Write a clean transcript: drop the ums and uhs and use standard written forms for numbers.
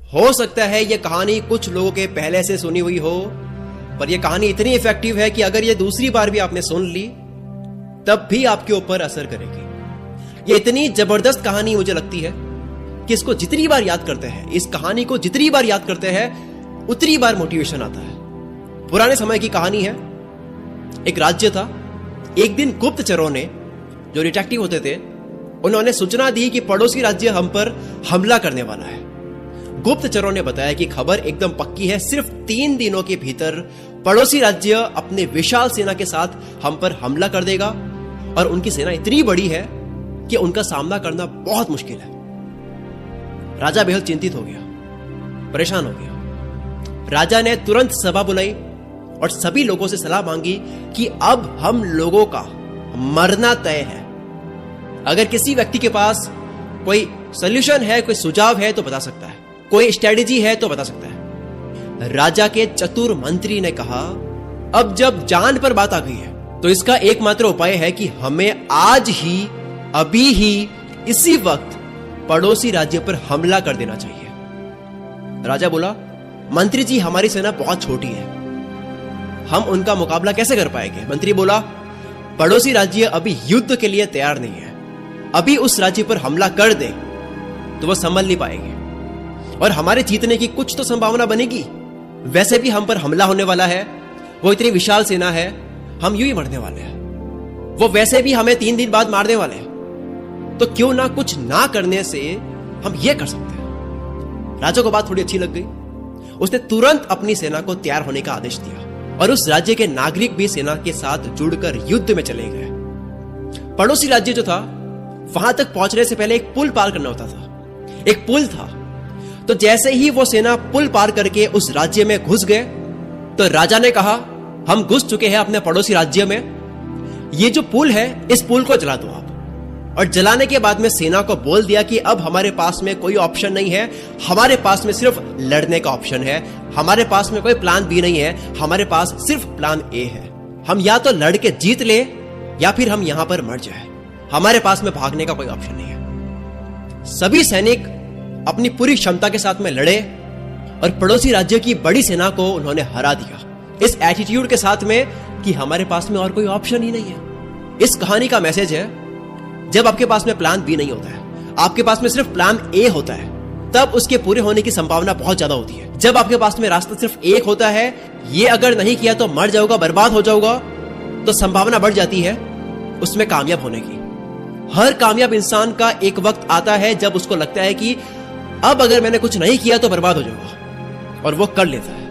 हो सकता है ये कहानी कुछ लोगों के पहले से सुनी हुई हो, पर यह कहानी इतनी इफेक्टिव है कि अगर ये दूसरी बार भी आपने सुन ली तब भी आपके ऊपर असर करेगी। ये इतनी जबरदस्त कहानी मुझे लगती है कि इसको जितनी बार याद करते हैं, इस कहानी को जितनी बार याद करते हैं, उतनी बार मोटिवेशन आता है। पुराने समय की कहानी है। एक राज्य था। एक दिन गुप्तचरों ने, जो डिटेक्टिव होते थे, उन्होंने सूचना दी कि पड़ोसी राज्य हम पर हमला करने वाला है। गुप्तचरों ने बताया कि खबर एकदम पक्की है, सिर्फ 3 दिनों के भीतर पड़ोसी राज्य अपने विशाल सेना के साथ हम पर हमला कर देगा और उनकी सेना इतनी बड़ी है कि उनका सामना करना बहुत मुश्किल है। राजा बेहद चिंतित हो गया, परेशान हो गया। राजा ने तुरंत सभा बुलाई और सभी लोगों से सलाह मांगी कि अब हम लोगों का मरना तय है। अगर किसी व्यक्ति के पास कोई सॉल्यूशन है, कोई सुझाव है तो बता सकता है, कोई स्ट्रेटेजी है तो बता सकता है। राजा के चतुर मंत्री ने कहा, अब जब जान पर बात आ गई है तो इसका एकमात्र उपाय है कि हमें आज ही, अभी ही, इसी वक्त पड़ोसी राज्य पर हमला कर देना चाहिए। राजा बोला, मंत्री जी, हमारी सेना बहुत छोटी है, हम उनका मुकाबला कैसे कर पाएंगे? मंत्री बोला, पड़ोसी राज्य अभी युद्ध के लिए तैयार नहीं है। अभी उस राज्य पर हमला कर दे तो वह संभल नहीं पाएंगे और हमारे जीतने की कुछ तो संभावना बनेगी। वैसे भी हम पर हमला होने वाला है, वो इतनी विशाल सेना है, हम यूं ही मरने वाले हैं। वो वैसे भी हमें 3 दिन बाद मारने वाले हैं, तो क्यों ना कुछ ना करने से हम ये कर सकते हैं। राजा को बात थोड़ी अच्छी लग गई। उसने तुरंत अपनी सेना को तैयार होने का आदेश दिया और उस राज्य के नागरिक भी सेना के साथ जुड़कर युद्ध में चले गए। पड़ोसी राज्य जो था, वहां तक पहुंचने से पहले एक पुल पार करना होता था। एक पुल था, तो जैसे ही वो सेना पुल पार करके उस राज्य में घुस गए तो राजा ने कहा, हम घुस चुके हैं अपने पड़ोसी राज्य में, ये जो पुल है इस पुल को जला दो आप। और जलाने के बाद में सेना को बोल दिया कि अब हमारे पास में कोई ऑप्शन नहीं है, हमारे पास में सिर्फ लड़ने का ऑप्शन है, हमारे पास में कोई प्लान बी नहीं है, हमारे पास सिर्फ प्लान ए है। हम या तो लड़ के जीत ले या फिर हम यहां पर मर जाए, हमारे पास में भागने का कोई ऑप्शन नहीं है। सभी सैनिक अपनी पूरी क्षमता के साथ में लड़े और पड़ोसी राज्य की बड़ी सेना को उन्होंने हरा दिया, इस एटीट्यूड के साथ में कि हमारे पास में और कोई ऑप्शन ही नहीं है। इस कहानी का मैसेज है, जब आपके पास में प्लान बी नहीं होता है, आपके पास में सिर्फ प्लान ए होता है, तब उसके पूरे होने की संभावना बहुत ज्यादा होती है। जब आपके पास में रास्ता सिर्फ एक होता है, ये अगर नहीं किया तो मर जाऊंगा, बर्बाद हो जाऊंगा, तो संभावना बढ़ जाती है उसमें कामयाब होने की। हर कामयाब इंसान का एक वक्त आता है जब उसको लगता है कि अब अगर मैंने कुछ नहीं किया तो बर्बाद हो जाऊंगा, और वो कर लेता है।